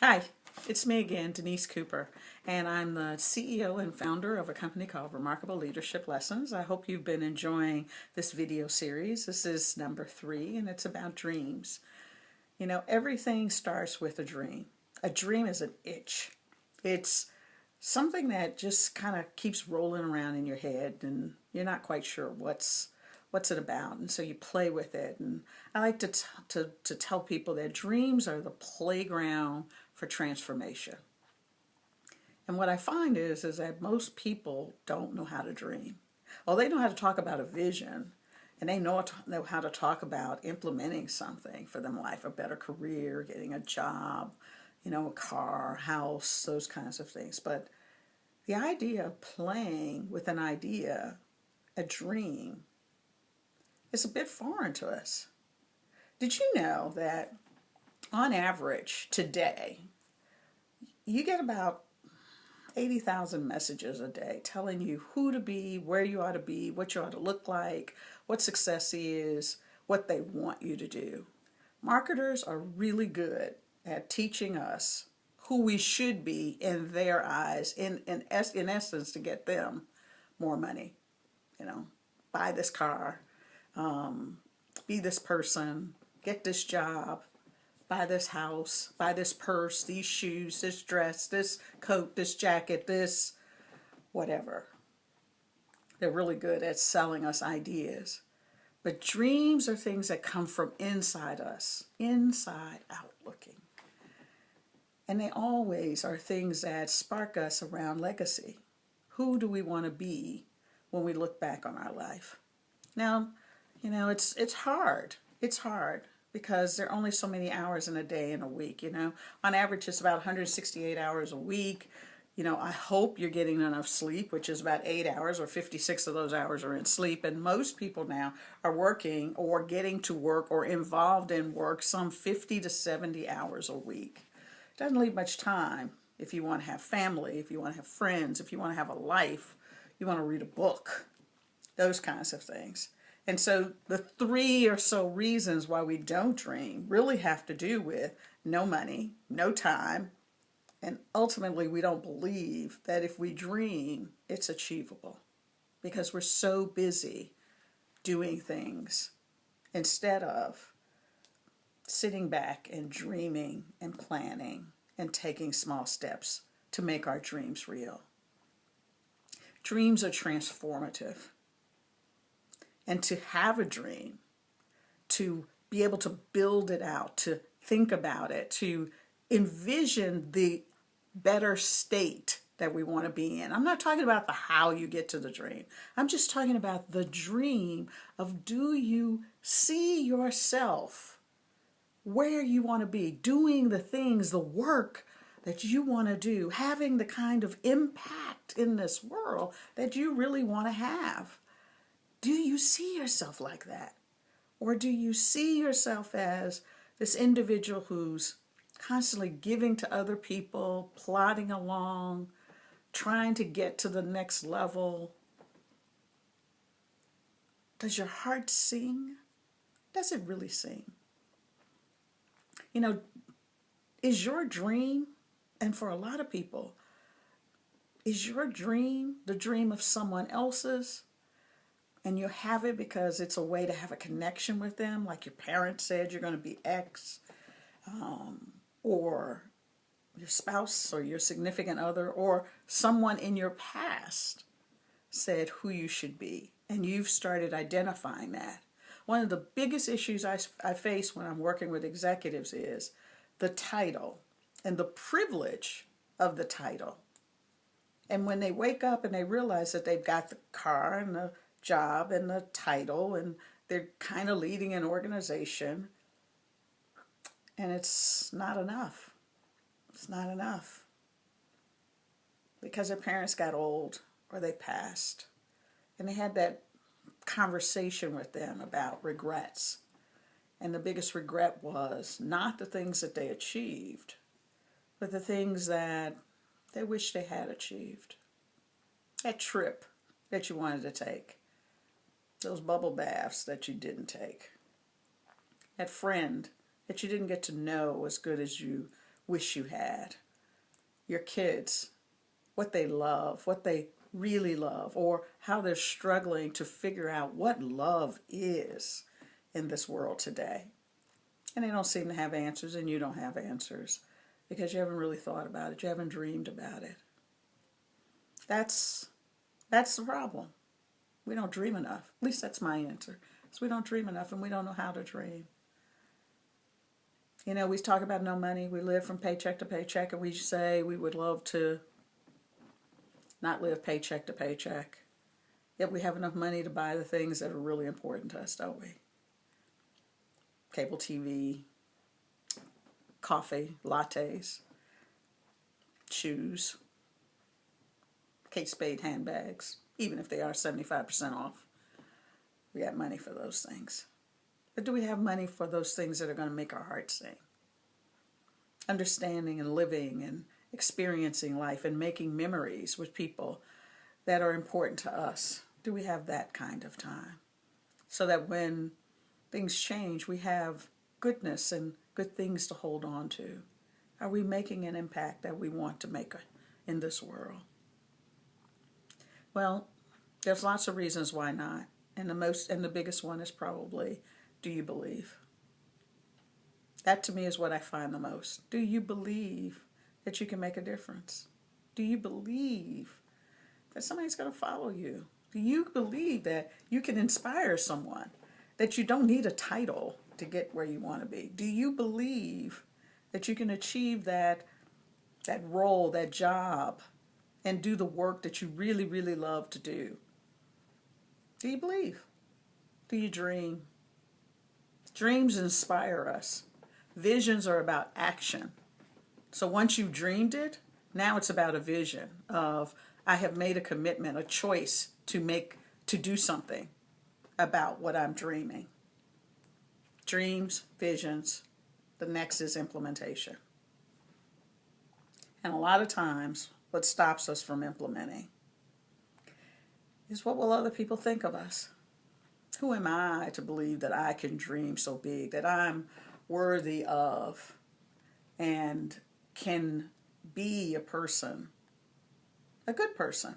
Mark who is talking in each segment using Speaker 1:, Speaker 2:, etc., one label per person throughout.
Speaker 1: Hi, it's me again, Denise Cooper, and I'm the CEO and founder of a company called Remarkable Leadership Lessons. I hope you've been enjoying this video series. This is number 3, and it's about dreams. You know, everything starts with a dream. A dream is an itch. It's something that just kind of keeps rolling around in your head, and you're not quite sure what's it about, and so you play with it. And I like to tell people that dreams are the playground for transformation. And what I find is that most people don't know how to dream. Well, they know how to talk about a vision, and they know how to talk about implementing something for them life, a better career, getting a job, a car, house, those kinds of things. But the idea of playing with an idea, a dream, is a bit foreign to us. Did you know that on average today, you get about 80,000 messages a day telling you who to be, where you ought to be, what you ought to look like, what success is, what they want you to do. Marketers are really good at teaching us who we should be in their eyes, in essence, to get them more money. You know, buy this car, be this person, get this job, buy this house, buy this purse, these shoes, this dress, this coat, this jacket, this whatever. They're really good at selling us ideas. But dreams are things that come from inside us, inside out looking. And they always are things that spark us around legacy. Who do we want to be when we look back on our life? Now, it's hard. It's hard because there are only so many hours in a day and a week. On average, it's about 168 hours a week. I hope you're getting enough sleep, which is about 8 hours, or 56 of those hours are in sleep. And most people now are working or getting to work or involved in work some 50 to 70 hours a week. It doesn't leave much time if you want to have family, if you want to have friends, if you want to have a life, you want to read a book, those kinds of things. And so the 3 or so reasons why we don't dream really have to do with no money, no time, and ultimately we don't believe that if we dream, it's achievable because we're so busy doing things instead of sitting back and dreaming and planning and taking small steps to make our dreams real. Dreams are transformative. And to have a dream, to be able to build it out, to think about it, to envision the better state that we want to be in. I'm not talking about the how you get to the dream. I'm just talking about the dream of, do you see yourself where you want to be, doing the things, the work that you want to do, having the kind of impact in this world that you really want to have. Do you see yourself like that? Or do you see yourself as this individual who's constantly giving to other people, plodding along, trying to get to the next level? Does your heart sing? Does it really sing? Is your dream, and for a lot of people, is your dream the dream of someone else's? And you have it because it's a way to have a connection with them, like your parents said you're going to be X, or your spouse or your significant other, or someone in your past said who you should be, and you've started identifying that. One of the biggest issues I face when I'm working with executives is the title and the privilege of the title. And when they wake up and they realize that they've got the car and the job and the title and they're kind of leading an organization, and it's not enough. It's not enough because their parents got old or they passed, and they had that conversation with them about regrets. And the biggest regret was not the things that they achieved, but the things that they wish they had achieved. That trip that you wanted to take, those bubble baths that you didn't take, that friend that you didn't get to know as good as you wish you had. Your kids, what they love, what they really love, or how they're struggling to figure out what love is in this world today. And they don't seem to have answers, and you don't have answers because you haven't really thought about it. You haven't dreamed about it. That's the problem. We don't dream enough. At least that's my answer. So we don't dream enough, and we don't know how to dream. You know, we talk about no money. We live from paycheck to paycheck, and we say we would love to not live paycheck to paycheck. Yet we have enough money to buy the things that are really important to us, don't we? Cable TV, coffee, lattes, shoes, Kate Spade handbags, even if they are 75% off. We have money for those things. But do we have money for those things that are going to make our hearts sing? Understanding and living and experiencing life and making memories with people that are important to us. Do we have that kind of time? So that when things change, we have goodness and good things to hold on to. Are we making an impact that we want to make in this world? Well, there's lots of reasons why not. And the biggest one is probably, do you believe? That to me is what I find the most. Do you believe that you can make a difference? Do you believe that somebody's going to follow you? Do you believe that you can inspire someone? That you don't need a title to get where you want to be? Do you believe that you can achieve that role, that job, and do the work that you really, really love to do? Do you believe? Do you dream? Dreams inspire us. Visions are about action. So once you've dreamed it, now it's about a vision of, I have made a commitment, a choice to do something about what I'm dreaming. Dreams, visions, the next is implementation. And a lot of times, what stops us from implementing is, what will other people think of us? Who am I to believe that I can dream so big, that I'm worthy of and can be a person, a good person,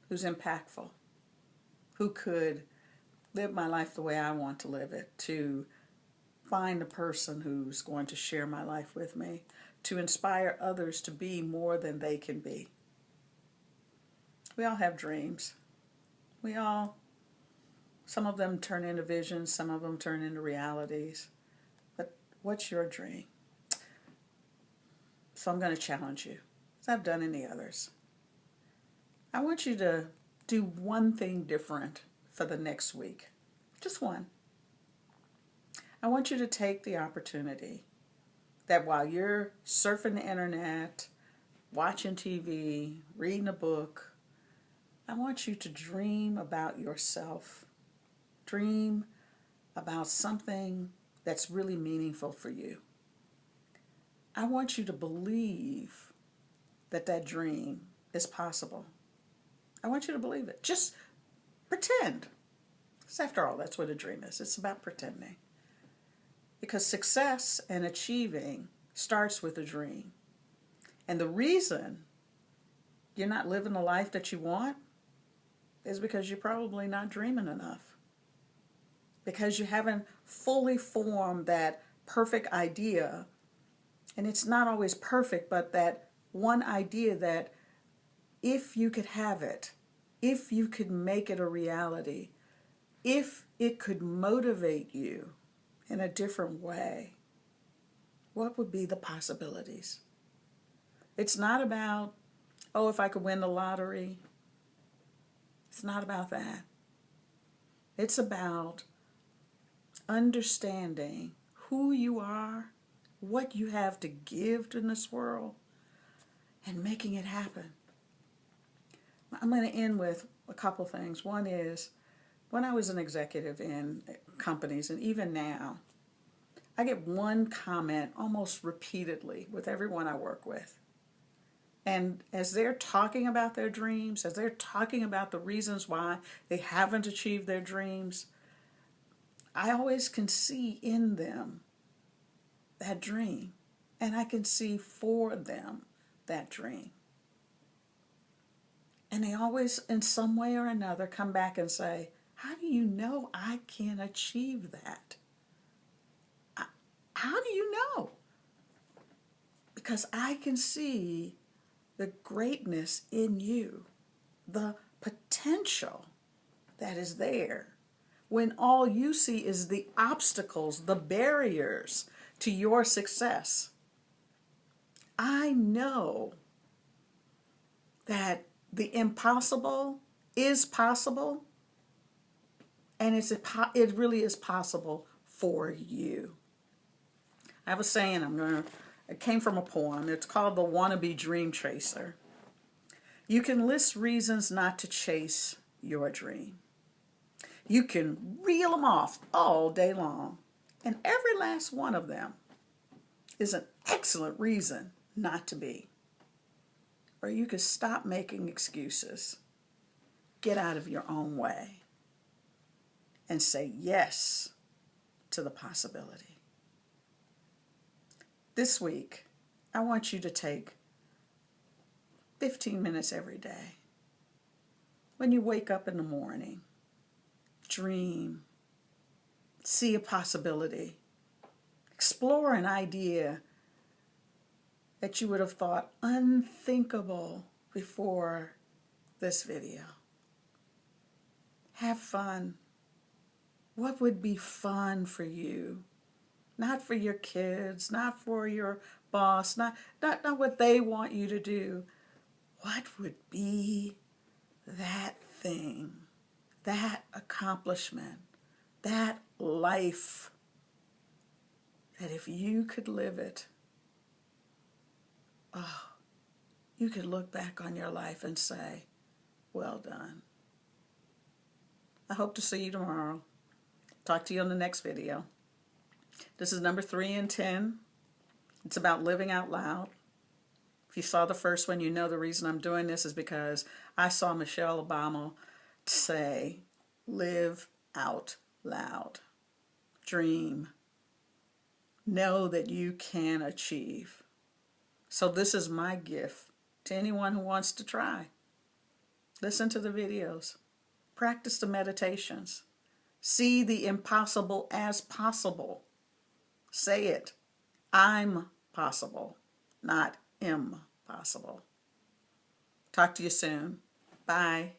Speaker 1: who's impactful, who could live my life the way I want to live it, to find a person who's going to share my life with me, to inspire others to be more than they can be. We all have dreams. Some of them turn into visions, some of them turn into realities. But what's your dream? So I'm going to challenge you, as I've done in the others. I want you to do one thing different for the next week. Just one. I want you to take the opportunity that while you're surfing the internet, watching TV, reading a book, I want you to dream about yourself. Dream about something that's really meaningful for you. I want you to believe that dream is possible. I want you to believe it. Just pretend. Because after all, that's what a dream is. It's about pretending. Because success and achieving starts with a dream. And the reason you're not living the life that you want is because you're probably not dreaming enough. Because you haven't fully formed that perfect idea. And it's not always perfect, but that one idea that if you could have it, if you could make it a reality, if it could motivate you in a different way, what would be the possibilities? It's not about, oh, if I could win the lottery. It's not about that. It's about understanding who you are, what you have to give in this world, and making it happen. I'm going to end with a couple things. One is, when I was an executive in companies, and even now, I get one comment almost repeatedly with everyone I work with. And as they're talking about their dreams, as they're talking about the reasons why they haven't achieved their dreams, I always can see in them that dream. and I can see for them that dream. And they always, in some way or another, come back and say, how do you know I can achieve that? How do you know? Because I can see the greatness in you, the potential that is there, when all you see is the obstacles, the barriers to your success. I know that the impossible is possible, and it really is possible for you. I have a saying, it came from a poem. It's called The Wannabe Dream Chaser. You can list reasons not to chase your dream. You can reel them off all day long, and every last one of them is an excellent reason not to be. Or you could stop making excuses, get out of your own way, and say yes to the possibility. This week, I want you to take 15 minutes every day. When you wake up in the morning, dream, see a possibility, explore an idea that you would have thought unthinkable before this video. Have fun. What would be fun for you? Not for your kids, not for your boss, not what they want you to do. What would be that thing, that accomplishment, that life, that if you could live it, you could look back on your life and say, well done. I hope to see you tomorrow. Talk to you on the next video. This is number 3 in 10. It's about living out loud. If you saw the first one, you know the reason I'm doing this is because I saw Michelle Obama say, live out loud. Dream. Know that you can achieve. So this is my gift to anyone who wants to try. Listen to the videos. Practice the meditations. See the impossible as possible. Say it. I'm possible, not impossible. Talk to you soon. Bye.